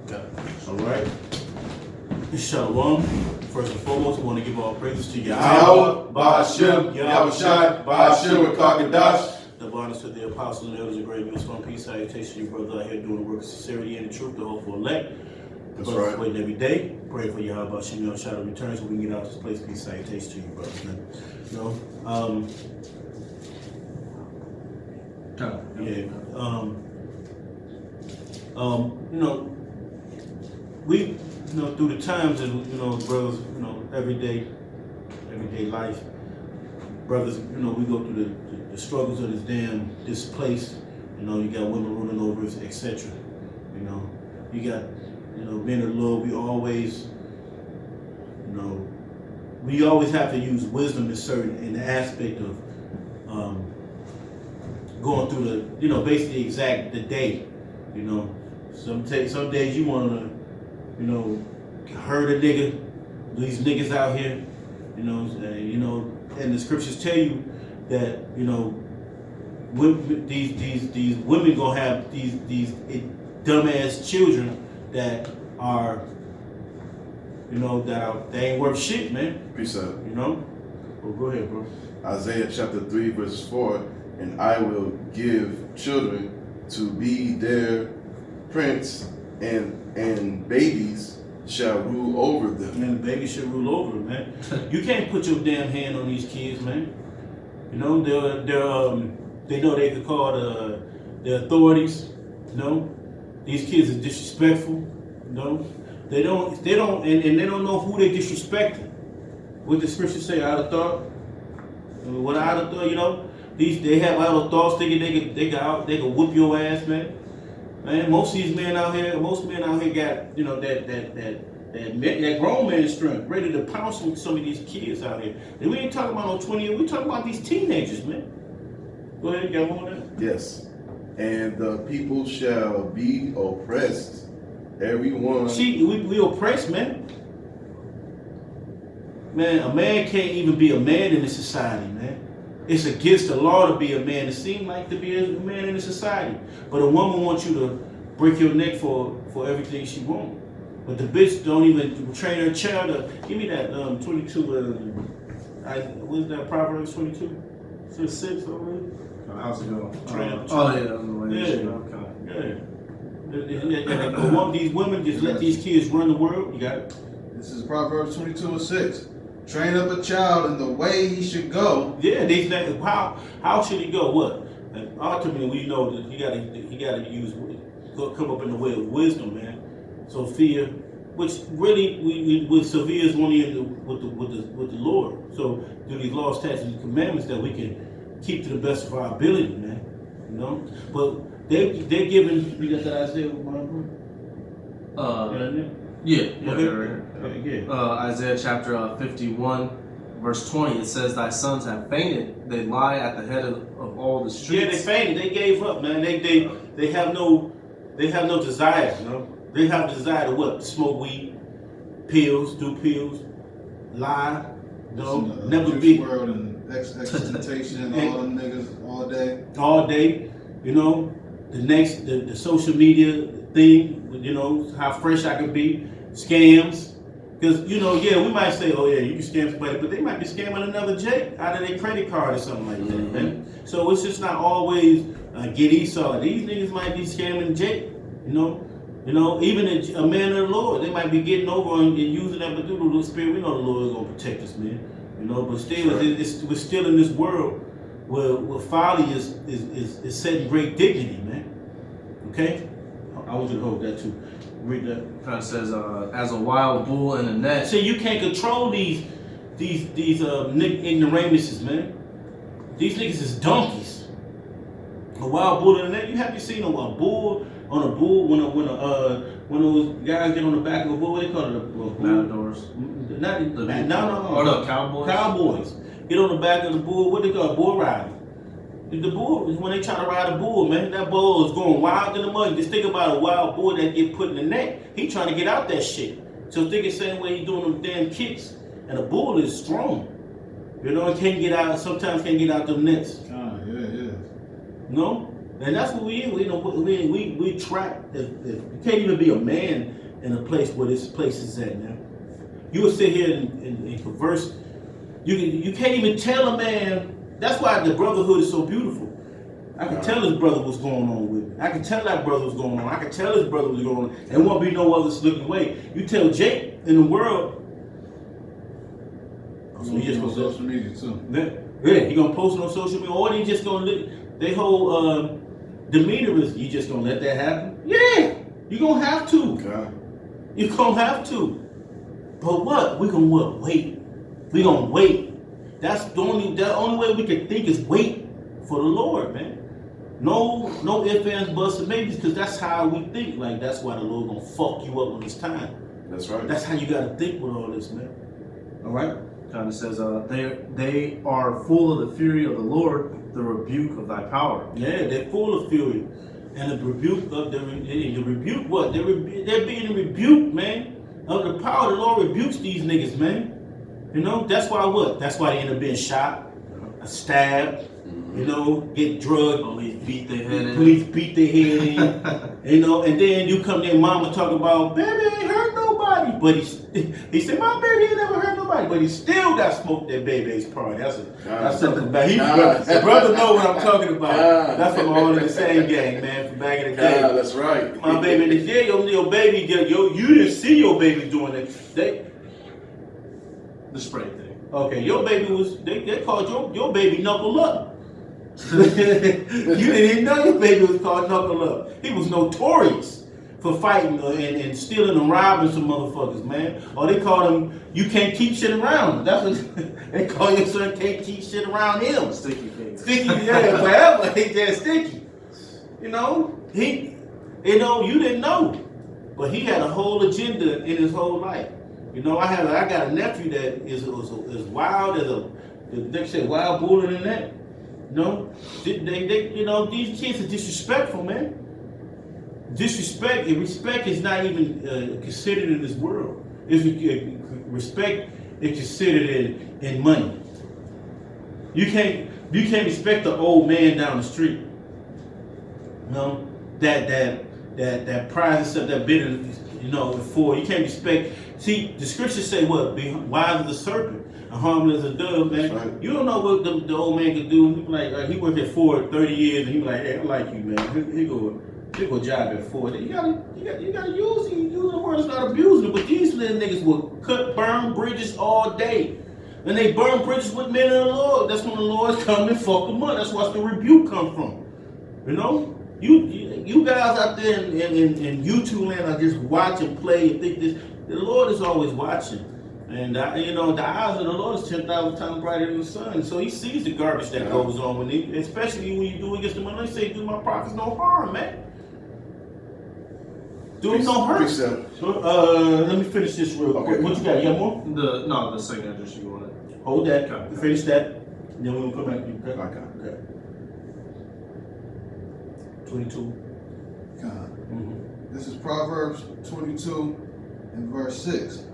All right. Shalom. First and foremost, we want to give all praises to Yahweh, Ba'ashem, Yahushai, Ba'ashem, Kakadash. The bonus to the apostles and elders of great millstone. Peace, salutation to you, brother out here doing the work of sincerity and the truth, the hopeful elect. That's brothers right. waiting every day. Pray for Yahweh, Ba'ashem, Yahushai to return so we can get out of this place. Peace, salutation to you, brothers, man. You know, you know, we, you know, through the times and, you know, brothers, you know, everyday life, brothers, you know, we go through the struggles of this place. You know, you got women running over us, etc. You know, you got, you know, men of the Lord. We always, you know, we always have to use wisdom in the aspect of going through the, you know, basically the day. You know, some days you want to, you know, hurt a nigga, these niggas out here, you know, and the scriptures tell you that, you know, these women gonna have these dumbass children that are, you know, they ain't worth shit, man. Peace out. You know? Well, go ahead, bro. Isaiah chapter 3, verse 4, and I will give children to be their prince, and babies shall rule over them. And the baby should rule over them, man. You can't put your damn hand on these kids, man. You know, they know they could call the authorities. You know, these kids are disrespectful. You know, they don't, and they don't know who they disrespecting. What the scriptures say, out of thought. What out of thought, you know, they have idle thoughts thinking they can whoop your ass, man. Man, most men out here got, you know, that grown man strength, ready to pounce on some of these kids out here. And we ain't talking about no 20 years, we talking about these teenagers, man. Go ahead, you got one on that? Yes. And the people shall be oppressed, everyone. See, we oppressed, man. Man, a man can't even be a man in this society, man. It's against the law to be a man. It seems like to be a man in the society. But a woman wants you to break your neck for everything she wants. But the bitch don't even train her child to, give me that 22, what's that, Proverbs 22? 6 already? How's it going? Train up a child. Yeah. These women just let these kids run the world. You got it? This is Proverbs 22:6. Train up a child in the way he should go. Yeah, how should he go? What? And ultimately, we know that he gotta come up in the way of wisdom, man. Sophia, which really with Sophia is only with the Lord. So through these laws, statutes, and commandments that we can keep to the best of our ability, man. You know, but they're giving. You got that Isaiah, Isaiah chapter 51, verse 20. It says, "Thy sons have fainted; they lie at the head of all the streets." Yeah, they fainted. They gave up, man. They have no desire. You know, they have desire to what? Smoke weed, pills, do pills, lie. You know, never be world and X-Temptation and all them niggas all day. You know, the social media thing. You know how fresh I can be. Scams. Because, you know, yeah, we might say, oh, yeah, you can scam somebody, but they might be scamming another J out of their credit card or something like that, man. So it's just not always get Esau. These niggas might be scamming J, you know, even a man of the Lord, they might be getting over and using that Bethune spirit. We know the Lord is going to protect us, man. You know, but still, we're still in this world where folly is setting great dignity, man. Okay? I want you to hold that too. Read that. It says, "As a wild bull in a net." See, you can't control these ignoramuses, man. These niggas is donkeys. A wild bull in the net. You seen a bull on a bull when those guys get on the back of a bull? What they call it? A bull? Matadors. No, Cowboys. Cowboys get on the back of the bull. What they call bull riding? The bull is when they try to ride a bull, man. That bull is going wild in the mud. Just think about a wild bull that get put in the net. He trying to get out that shit. So think the same way he doing them damn kicks. And a bull is strong. You know, it can't get out. Sometimes can't get out them nets. Yeah. No, And that's what we in. We trapped. You can't even be a man in a place where this place is at now. You will sit here and converse. You can't even tell a man. That's why the brotherhood is so beautiful. I can tell his brother what's going on with me. I can tell that brother what's going on. I can tell his brother what's going on. There won't be no other looking way. You tell Jake in the world. So he just on gonna social media too. Yeah, he gonna post it on social media, or he just gonna they whole demeanor is you just gonna let that happen. Yeah, you gonna have to. God. You gonna have to. But what? We gonna what? Wait. We gonna wait. That's the only way we can think is wait for the Lord, man. No ifs, ands, buts, and maybes, because that's how we think. Like that's why the Lord gonna fuck you up when it's time. That's right. That's how you gotta think with all this, man. All right. Kind of says, they are full of the fury of the Lord, the rebuke of thy power. Yeah, they're full of fury, and the rebuke of the rebuke. What? They're being rebuked, man. Of the power, the Lord rebukes these niggas, man. You know, that's why what? That's why they end up being shot, stabbed. You know, get drugged. Police beat their head in. Police beat their head in. You know, and then you come there, mama talk about, baby ain't hurt nobody. But he said, my baby ain't never hurt nobody. But he still got smoked at Baby's party. That's something bad. The brother know what I'm talking about. That's from all in the same gang, man, from back in the day. That's right. My baby, your baby, you didn't see your baby doing it. The spray thing. Okay, your baby was, they called your baby Knuckle Up. You didn't even know your baby was called Knuckle Up. He was notorious for fighting and stealing and robbing some motherfuckers, man. Or they call him, you can't keep shit around him. That's what they call your son, can't keep shit around him. Sticky fingers. Sticky, yeah, forever. He just sticky. You know, you didn't know. But he had a whole agenda in his whole life. You know, I got a nephew that is wild as they say wild bull in that. You know, these kids are disrespectful, man. Disrespect and respect is not even considered in this world. Respect is considered in money. You can't respect the old man down the street. You know, that prize himself, that bitter, for you can't respect. See, the scriptures say what? Be wise as a serpent and harmless as a dove, man. Right. You don't know what the old man could do. He be like he worked at Ford 30 years, and he be like, hey, I like you, man. He go job at Ford. You gotta use him. Use the word, it's not abusing it. But these little niggas will burn bridges all day. And they burn bridges with men of the Lord. That's when the Lord come and fuck them up. That's where the rebuke come from. You know? You guys out there in YouTube land are just watch and play and think this. The Lord is always watching. And the eyes of the Lord is 10,000 times brighter than the sun. So he sees the garbage that goes on especially when you do against the money. They say, do my prophets no harm, man. Do them no hurt. So, let me finish this real quick. What you got? You got more? The second address you wanted. Hold that. Okay. Finish that. And then we'll come back to you. Okay. 22. God. Mm-hmm. This is Proverbs 22 and verse 6.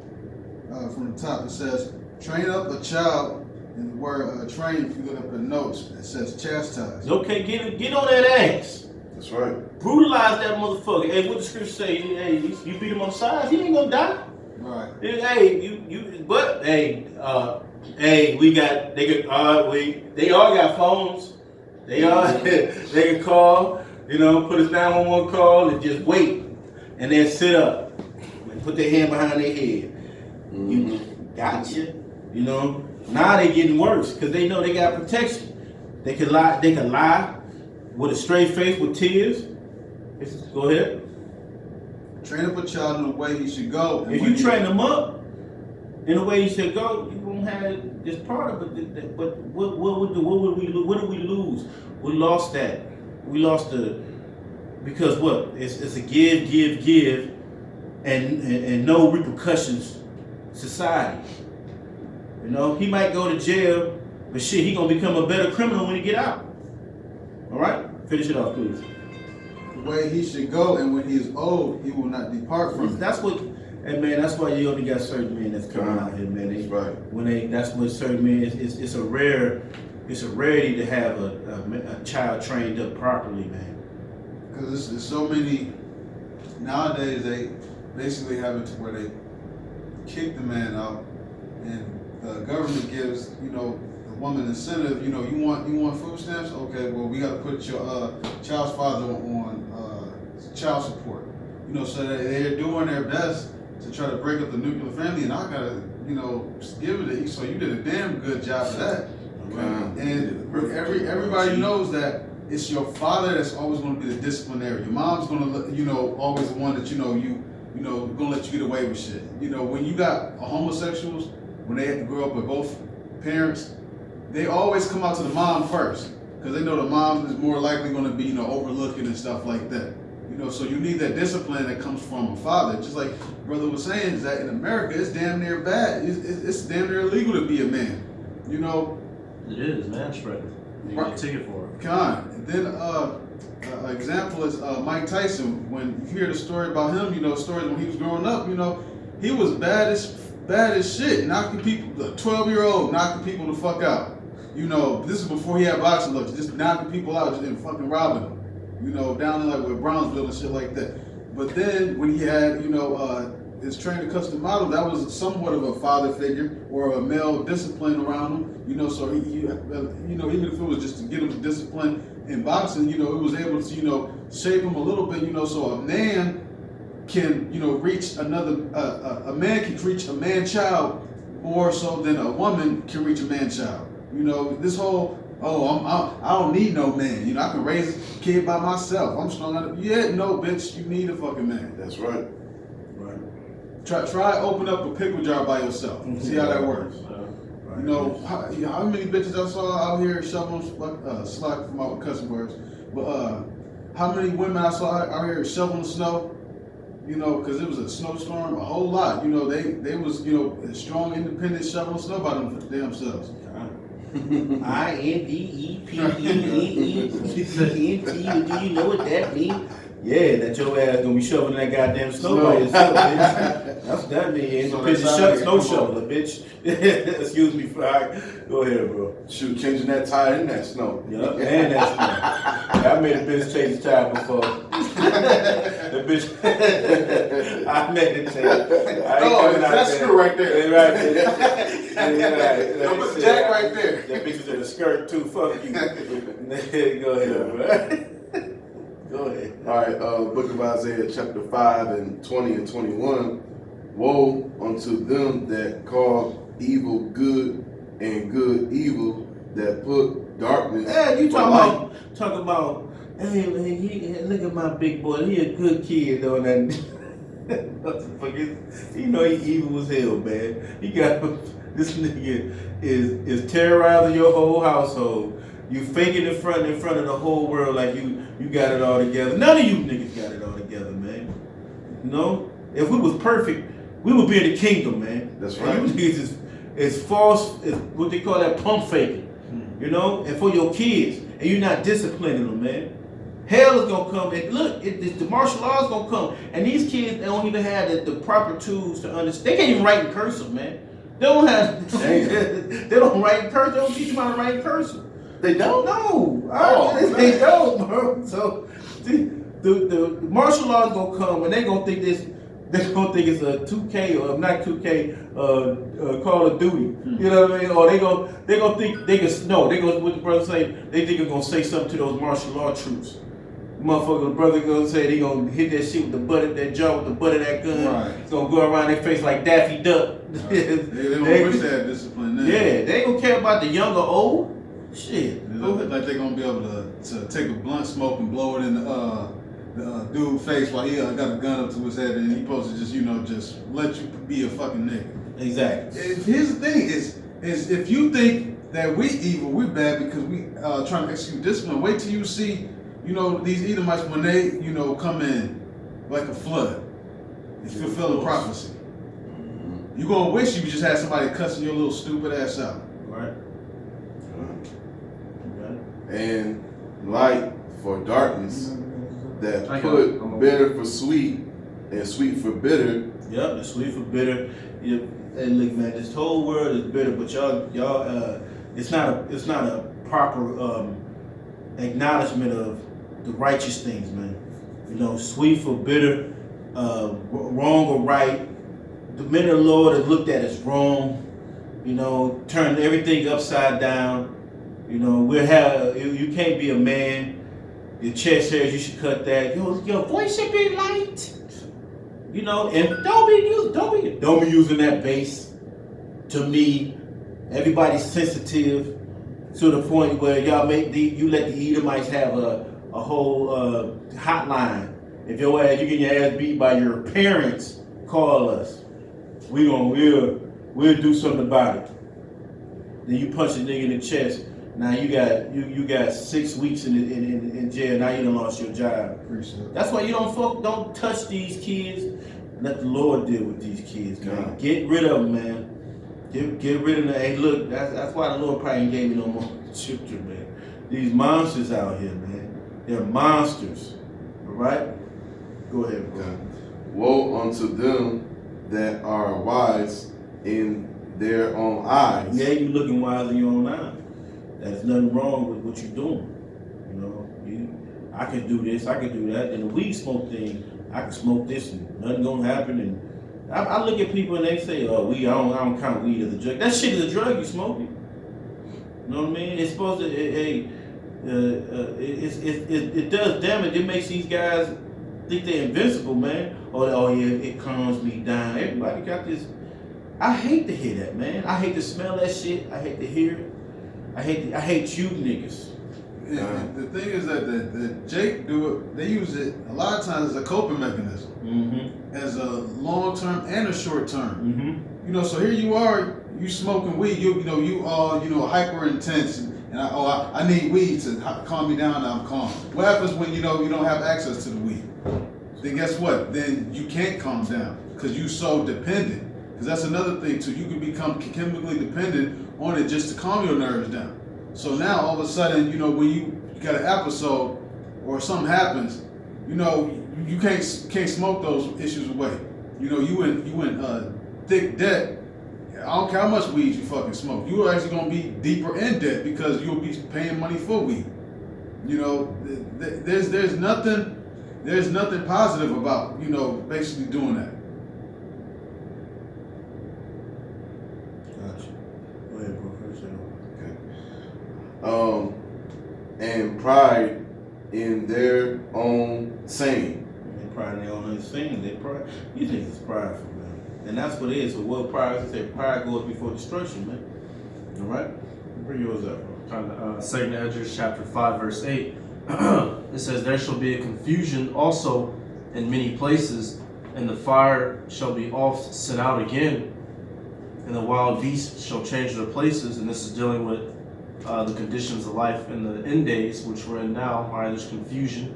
From the top it says, train up a child, and the word train, if you look up the notes, it says chastise. Okay, get on that ass. That's right. Brutalize that motherfucker. Hey, what the scripture say? Hey, you beat him on size, he ain't gonna die. Right. They all got phones. They can call, put a 911 call and just wait. And then sit up and put their hand behind their head. You gotcha. Now they getting worse because they know they got protection. They can lie with a straight face with tears. Go ahead. Train up a child in the way he should go. If you train them up in the way he should go, you won't have this part of it. But what did we lose? We lost that. We lost because what? It's a give, and no repercussions society. He might go to jail, but shit, he gonna become a better criminal when he get out. All right, finish it off, please. The way he should go, and when he is old, he will not depart from it. That's why you only got certain men that's coming out here, man. That's right. That's what certain men. It's a rare it's a rarity to have a child trained up properly, man. Because there's so many nowadays. They basically have it to where they kick the man out, and the government gives the woman incentive. You want food stamps? Okay, well we got to put your child's father on child support. So they're doing their best to try to break up the nuclear family, and I gotta give it to you. So you did a damn good job of that. And everybody knows that it's your father that's always going to be the disciplinary. Your mom's going to, always the one that going to let you get away with shit. When you got homosexuals, when they have to grow up with both parents, they always come out to the mom first because they know the mom is more likely going to be, overlooking and stuff like that. So you need that discipline that comes from a father. Just like brother was saying, is that in America it's damn near bad. It's damn near illegal to be a man. It is, man, spreading. You get a ticket for it. And then an example is Mike Tyson. When you hear the story about him, stories when he was growing up, he was bad as shit, knocking people, 12-year-old knocking people the fuck out. This is before he had boxing looks, just knocking people out and fucking robbing them. Down in like with Brownsville and shit like that. But then when he had, his trainer custom model, that was somewhat of a father figure or a male discipline around him. So he even if it was just to get him to discipline in boxing, it was able to, shape him a little bit, so a man can, reach another, a man can reach a man child more so than a woman can reach a man child. This whole, I don't need no man. I can raise a kid by myself. I'm strong enough. Yeah, no, bitch, you need a fucking man. That's right. Try open up a pickle jar by yourself. See how that works. How many bitches I saw out here shoveling slack for my cussing words, but how many women I saw out here shoveling snow? Because it was a snowstorm, a whole lot. They was strong, independent shoveling snow by themselves. INDEPENDENT. Do you know what that means? Yeah, that your ass gonna be shoveling that goddamn snow by yourself, bitch. That's what that means. Independent snow shoveler, bitch. Excuse me, Frank. Go ahead, bro. Shoot, changing that tire in that snow. Yup, and that snow. I made a bitch change the tire before. The bitch. I made it change. That's screw right there. Right there. No, but Jack right there. That bitch was in a skirt too. Fuck you. Go ahead, bro. Go ahead. All right, Book of Isaiah, chapter 5 and 20 and 21. Woe unto them that call evil good and good evil, that put darkness. Yeah, you talking about. Hey, man, look at my big boy. He a good kid though. That he evil as hell, man. He got this nigga is terrorizing your whole household. You faking in front of the whole world like you got it all together. None of you niggas got it all together, man. If we was perfect, we would be in the kingdom, man. That's right. And you niggas is false, is what they call that pump faking. And for your kids, and you're not disciplining them, man. Hell is gonna come, and look, the martial law is gonna come, and these kids they don't even have the proper tools to understand. They can't even write in cursive, man. They don't have. They don't write in cursive. They don't teach them how to write in cursive. They don't? No. They don't, bro. So the martial law is gonna come, and they gonna think this. They're gonna think it's a 2K or not 2K Call of Duty. You know what I mean? Or they gonna think they can. No, they gonna what the brother say. They think they're gonna say something to those martial law troops. Motherfucker, the brother gonna say they gonna hit that shit with the butt of that jaw with the butt of that gun. Right. It's gonna go around their face like Daffy Duck. Right. They don't wish they had discipline then. Yeah, they ain't gonna care about the young or old. Shit. Like they're gonna be able to take a blunt smoke and blow it in the dude's face while he got a gun up to his head, and he supposed to just let you be a fucking nigga. Exactly. Here's the thing: is if you think that we evil, we bad because we trying to execute discipline. Wait till you see, these Edomites when they, come in like a flood and fulfill the prophecy. You gonna wish you just had somebody cussing your little stupid ass out. Right. And light for darkness, that put bitter for sweet and sweet for bitter. Yep, the sweet for bitter. And look, man, this whole world is bitter, but y'all, it's not proper acknowledgement of the righteous things, man. You know, sweet for bitter, wrong or right. The men of the Lord are looked at as wrong. You know, turn everything upside down. You know, you can't be a man. Your chest hairs, you should cut that. Your voice should be light. You know, and don't be using that bass. To me, everybody's sensitive to the point where you let the Edomites have a whole hotline. If you get your ass beat by your parents, call us. We'll do something about it. Then you punch a nigga in the chest. Now you got 6 weeks in jail. Now you done lost your job. That's why you don't touch these kids. Let the Lord deal with these kids, man. Get rid of them, man. Get rid of them. Hey, look, that's why the Lord probably ain't gave me no more children, man. These monsters out here, man. They're monsters. All right? Go ahead, bro. Okay. Woe unto them that are wise in their own eyes. Yeah, you looking wise in your own eyes. There's nothing wrong with what you're doing. You know, I can do this, I can do that. And the weed smoke thing, I can smoke this and nothing gonna happen. And I look at people and they say, "Oh, I don't count weed as a drug." That shit is a drug. You smoking. You know what I mean? It's supposed to. It does damage. It makes these guys think they're invincible, man. Oh yeah, it calms me down. Everybody got this. I hate to hear that, man. I hate to smell that shit. I hate to hear it. I hate you niggas. And the thing is that the Jake do it. They use it a lot of times as a coping mechanism, as a long term and a short term. You know, so here you are, you smoking weed. You hyper intense, and I need weed to calm me down. And I'm calm. What happens when you don't have access to the weed? Then guess what? Then you can't calm down because you're so dependent. Because that's another thing too. You can become chemically dependent on it just to calm your nerves down. So now all of a sudden, when you got an episode or something happens, you can't smoke those issues away. You in thick debt. I don't care how much weed you fucking smoke. You're actually gonna be deeper in debt because you'll be paying money for weed. There's nothing positive about basically doing that. And pride in their own saying. They pride in their own saying. You think it's prideful, man. And that's what it is. So what pride is, pride goes before destruction, man. All right? Bring yours up, bro. 2nd Esdras chapter 5, verse 8. It says, "There shall be a confusion also in many places, and the fire shall be oft sent out again, and the wild beasts shall change their places." And this is dealing with the conditions of life in the end days, which we're in now. All right, there's confusion,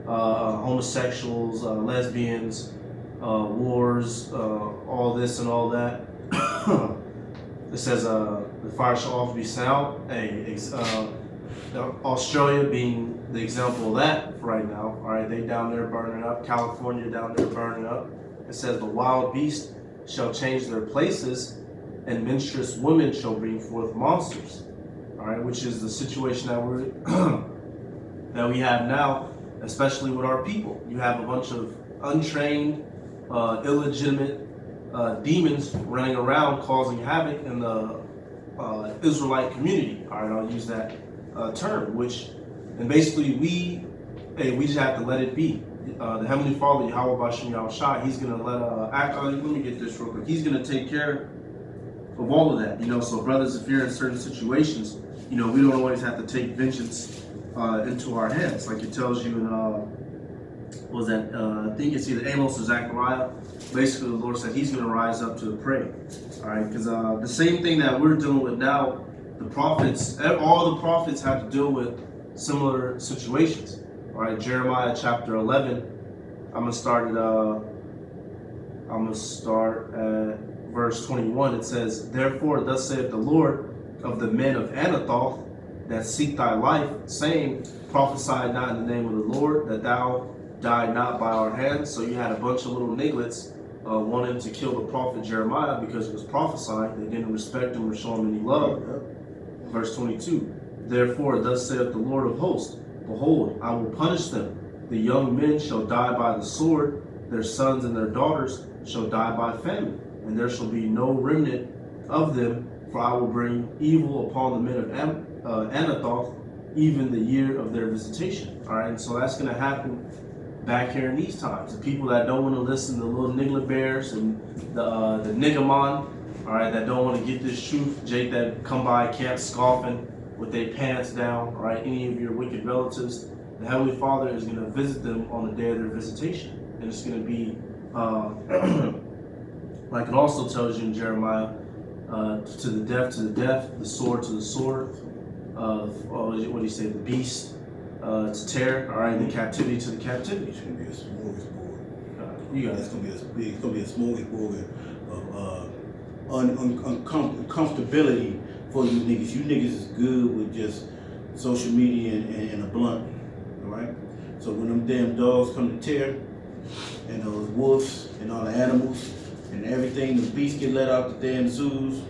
homosexuals, lesbians, wars, all this and all that. It says the fire shall often be sent out. Australia being the example of that right now. All right, they down there burning up. California down there burning up. It says the wild beast shall change their places, and menstruous women shall bring forth monsters. All right, which is the situation that we have now, especially with our people. You have a bunch of untrained, illegitimate demons running around causing havoc in the Israelite community. All right, I'll use that term. And basically we just have to let it be. The Heavenly Father, Yahweh Bashem Yahushua, He's gonna let me get this real quick. He's gonna take care of all of that. So brothers, if you're in certain situations, we don't always have to take vengeance into our hands, like it tells you in I think it's either Amos or Zechariah. Basically, the Lord said He's going to rise up to the prey. All right, because the same thing that we're dealing with now, all the prophets had to deal with similar situations. All right, Jeremiah chapter 11. I'm gonna start at verse 21. It says, "Therefore, thus saith the Lord of the men of Anathoth that seek thy life, saying, prophesy not in the name of the Lord, that thou die not by our hands." So you had a bunch of little nigglets wanting to kill the prophet Jeremiah because he was prophesying. They didn't respect him or show him any love. Verse 22. Therefore, thus saith the Lord of hosts, behold, I will punish them. The young men shall die by the sword, their sons and their daughters shall die by famine, and there shall be no remnant of them, for I will bring evil upon the men of Anathoth, even the year of their visitation. All right, and so that's going to happen back here in these times. The people that don't want to listen to the little niggler bears and the niggamon, all right, that don't want to get this truth, Jake, that come by camp scoffing with their pants down, all right, any of your wicked relatives, the Heavenly Father is going to visit them on the day of their visitation. And it's going to be, like it also tells you in Jeremiah, to the death, the sword to the sword, what do you say, the beast to tear, all right, the captivity to the captivity. It's gonna be a smorgasbord. You guys. It's gonna be a smorgasbord of uncomfortability for you niggas. You niggas is good with just social media and a blunt, all right? So when them damn dogs come to tear, and those wolves and all the animals and everything, the beasts get let out the damn zoos,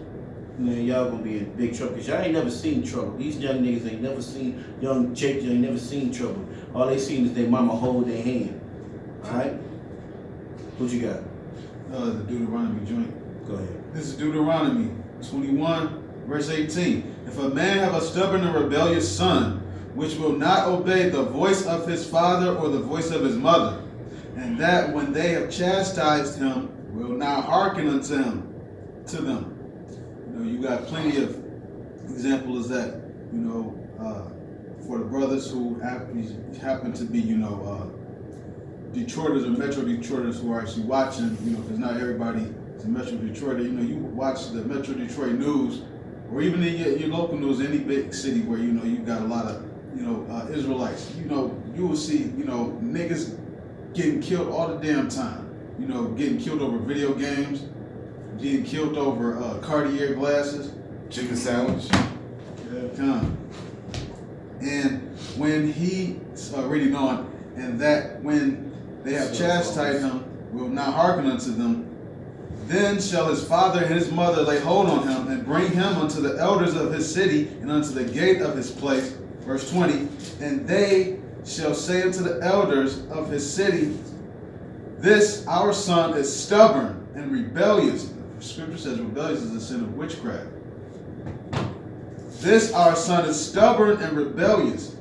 man, y'all gonna be in big trouble. Cause y'all ain't never seen trouble. These young niggas ain't never seen, young Jake ain't never seen trouble. All they seen is their mama hold their hand. Alright? What you got? The Deuteronomy joint. Go ahead. This is Deuteronomy 21, verse 18. If a man have a stubborn and rebellious son, which will not obey the voice of his father or the voice of his mother, and that when they have chastised him, will not hearken unto him, to them. You know, you got plenty of examples that, you know, for the brothers who happen to be, you know, Detroiters or Metro Detroiters who are actually watching, you know, because not everybody is a Metro Detroiter. You know, you watch the Metro Detroit news, or even in your local news, any big city where, you know, you got a lot of, you know, Israelites. You know, you will see, you know, niggas getting killed all the damn time. You know, getting killed over video games, getting killed over Cartier glasses. Chicken sandwich. Come. And when he already known, and that when they have chastised him, will not hearken unto them, then shall his father and his mother lay hold on him, and bring him unto the elders of his city, and unto the gate of his place. Verse 20, and they shall say unto the elders of his city, this our son is stubborn and rebellious. The scripture says rebellious is a sin of witchcraft. This our son is stubborn and rebellious.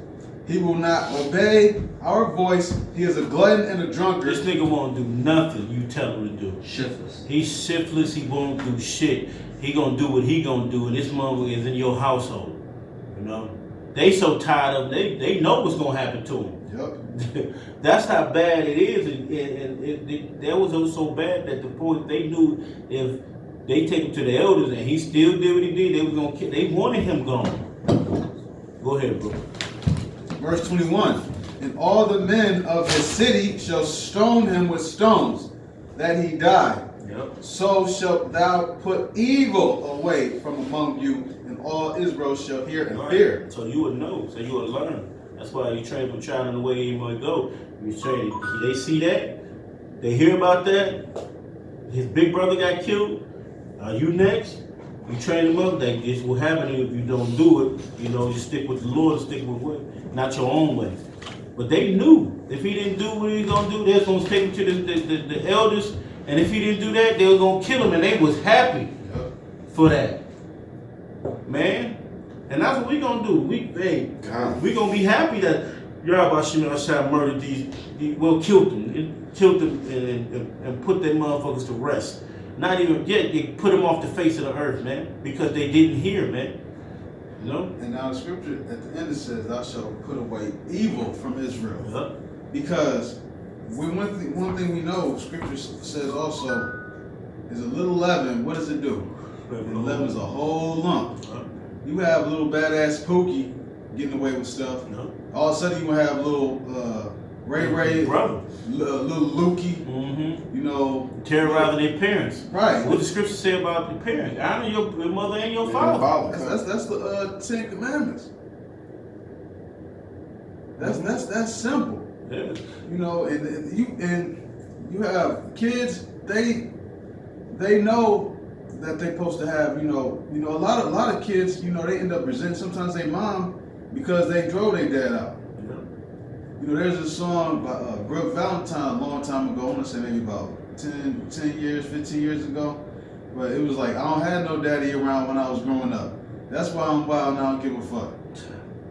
He will not obey our voice. He is a glutton and a drunkard. This nigga won't do nothing you tell him to do. Shiftless. He's shiftless, he won't do shit. He gonna do what he gonna do, and this motherfucker is in your household. You know? They so tired of him, they know what's gonna happen to him. Yep. That's how bad it is, and that was so bad that the point they knew if they take him to the elders and he still did what he did, they was gonna kill. They wanted him gone. Go ahead, bro. Verse 21, and all the men of his city shall stone him with stones, that he die. Yep. So shalt thou put evil away from among you, and all Israel shall hear and fear. So you would know. So you would learn. That's why you train from child in the way he might go. You train. They see that. They hear about that. His big brother got killed. Are you next? You train them up. That this will happen if you don't do it. You know, you stick with the Lord, stick with what, not your own way. But they knew if he didn't do what he was gonna do, they was gonna take him to the elders. And if he didn't do that, they was gonna kill him. And they was happy for that, man. And that's what we gonna do. We gonna be happy that Yahweh Hashem murdered these, killed them and put them motherfuckers to rest. Not even yet, they put them off the face of the earth, man, because they didn't hear, man. You know? And now the scripture at the end it says, thou shalt put away evil from Israel. Yeah. Because one thing we know, scripture says also, is a little leaven, what does it do? And leaven is a whole lump. You have little badass Pookie getting away with stuff. No. All of a sudden you gonna have little Ray, brother, little Lukey, you know, terrorizing their parents. right? What the scripture say about the parents? Honor your mother and your father. That's the Ten Commandments. That's simple. Yeah. You know, and you have kids. They know that they're supposed to have. You know, a lot of kids. You know, they end up resenting. Sometimes their mom because they drove their dad out. Yeah. You know, there's a song by Brooke Valentine a long time ago, I want to say maybe about 10 years, 15 years ago. But it was like, I don't have no daddy around when I was growing up. That's why I'm wild and I don't give a fuck.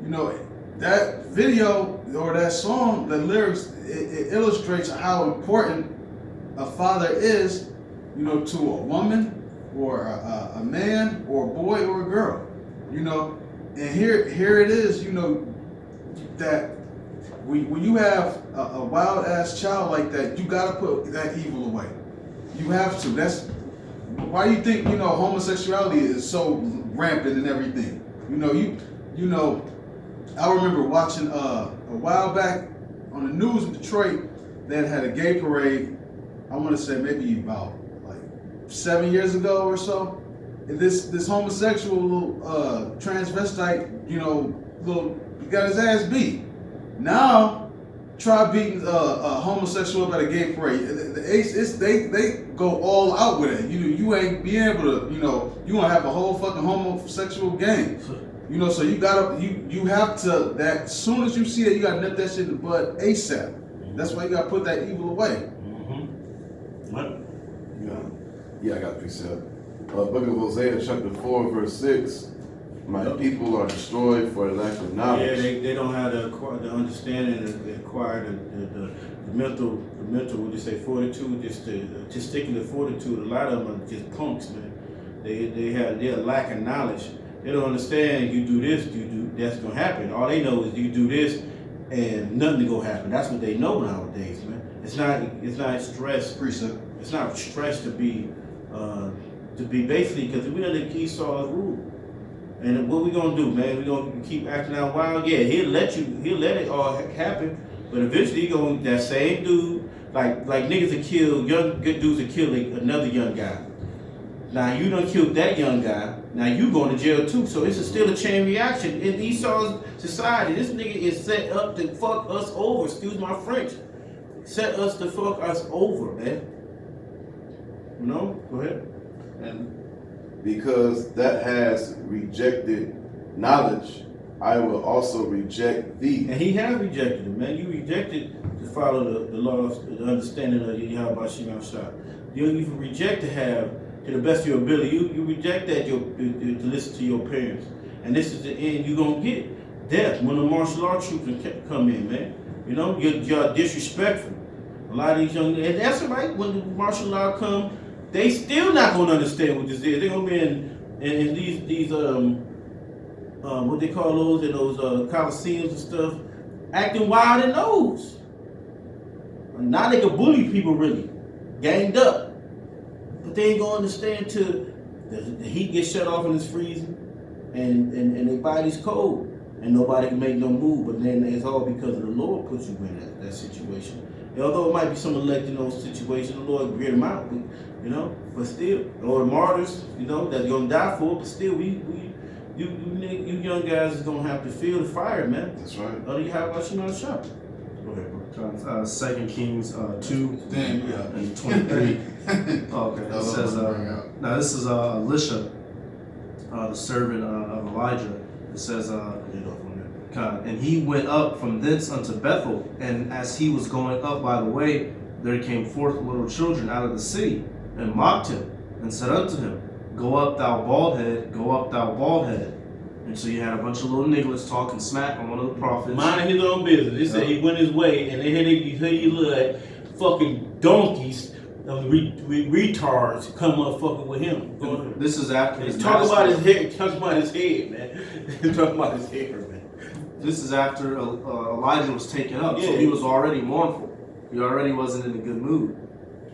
You know, that video or that song, the lyrics, it illustrates how important a father is, you know, to a woman or a man or a boy or a girl. You know, and here it is, you know, that when you have a wild ass child like that, you gotta put that evil away. You have to. That's why you think, you know, homosexuality is so rampant and everything. You know, I remember watching a while back on the news in Detroit that had a gay parade. I want to say maybe about like 7 years ago or so. And this homosexual transvestite, you know, he got his ass beat. Now, try beating a homosexual at a gay parade. They go all out with it. You ain't be able to, you know, you gonna have a whole fucking homosexual gang. You know, so you have to, that as soon as you see that, you gotta nip that shit in the bud ASAP. That's why you gotta put that evil away. What? Yeah, I got a precept. Book of Hosea, chapter 4, verse 6. My people are destroyed for lack of knowledge. Yeah, they don't have the understanding, the acquire the mental, what do you say, fortitude, just sticking to fortitude. A lot of them are just punks, man. They're lack of knowledge. They don't understand. You do this, that's gonna happen. All they know is you do this, and nothing gonna happen. That's what they know nowadays, man. It's not stress. Precept. It's not stress to be basically, because we know that Esau's rule. And what we gonna do, man? We gonna keep acting out wild? Yeah, he'll let it all happen, but eventually that same dude, like niggas that kill good dudes that kill another young guy. Now you done killed that young guy. Now you going to jail too. So it's still a chain reaction in Esau's society. This nigga is set up to fuck us over. Excuse my French. Set us to fuck us over, man. You know? Go ahead. And Because that has rejected knowledge, I will also reject thee. And he has rejected it, man. You rejected to follow the laws, the understanding of Yahweh Shem Shah. You reject to have, to the best of your ability, you reject that to listen to your parents. And this is the end you're going to get. Death. When the martial arts troops come in, man. You know, you're disrespectful. A lot of these young, and that's right, when the martial law come, they still not going to understand what this is. They're going to be in these what they call those, in those coliseums and stuff, acting wild in those. Now they can bully people really, ganged up. But they ain't going to understand till the heat gets shut off and it's freezing, and their body's cold, and nobody can make no move. But then it's all because of the Lord puts you in that situation. And although it might be some elect in those situations, the Lord grit them out, you know, but still, or the martyrs, you know, that you're gonna die for, but still, you young guys is gonna have to feel the fire, man. That's right. Other you have about you know shop. Go ahead, bro. 2 Kings 2 damn, yeah. and 23. Okay, it says, now this is Elisha, the servant of Elijah. It says, and he went up from thence unto Bethel, and as he was going up by the way, there came forth little children out of the city, and mocked him, and said unto him, Go up, thou bald head, go up, thou bald head. And so you had a bunch of little nigglets talking smack on one of the prophets. Minding his own business. They said he went his way, and then here you look fucking donkeys, retards come up fucking with him. This is after his Talk about his head, man. Talk about his hair, man. This is after Elijah was taken up, so Yeah. he was already mournful. He already wasn't in a good mood.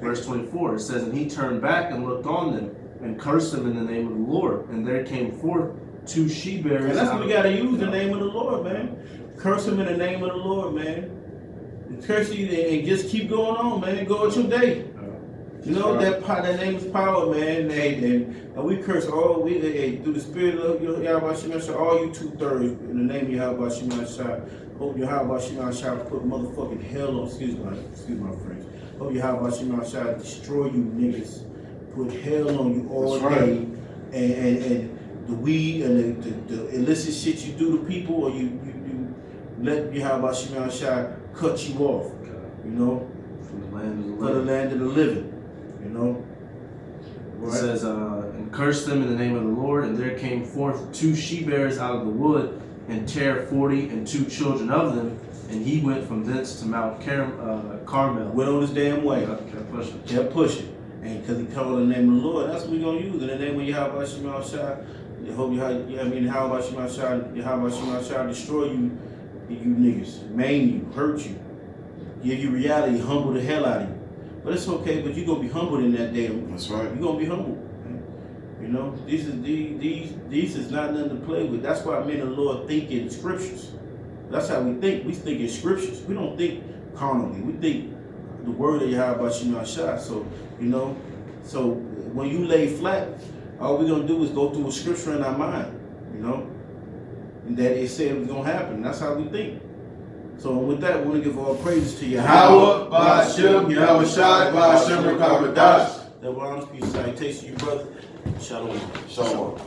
Verse 24, it says, And he turned back and looked on them, and cursed them in the name of the Lord. And there came forth 2 she-bears. And that's what we gotta use, the name of the Lord, man. Curse him in the name of the Lord, man. And curse you and just keep going on, man. Go at your day. You know, that name is power, man. And we curse all, through the spirit of Yahweh Shem Shah, all you 2/3 in the name of Yahweh Shem Shah. Hope Yahweh Shem Shah put motherfucking hell on, excuse my French. Hope Yahweh Shem Shah destroy you niggas. Put hell on you all That's day. right. the weed and the illicit shit you do to people, or you let Yahweh Shema Shai cut you off, you know, From the land of the for the living. land of the living, you know. It Right? says, and cursed them in the name of the Lord, and there came forth 2 she-bears out of the wood, and tear 42 children of them, and he went from thence to Mount Carmel. Went on his damn way. Kept pushing. Kept pushing. And because he called the name of the Lord, that's what we're going to use. In the name of Yahweh Shema Shai, Yahweh Shema Shai destroy you niggas, maim you, hurt you, give you reality, humble the hell out of you. But it's okay, but you're going to be humbled in that day. That's right. You're going to be humbled. You know, these is not nothing to play with. That's why men of the Lord think in scriptures. That's how we think. We think in scriptures. We don't think carnally. We think the word of Yahweh Shema Shai. So, you know, so when you lay flat, all we're going to do is go through a scripture in our mind, you know, and that it said it was going to happen. That's how we think. So with that, we want to give all praises to Yahweh, Ba'ashem, Yahweh Shai, Ba'ashem, Rakabadash. That will honest peace, salutation, you brother. Shalom. Shalom.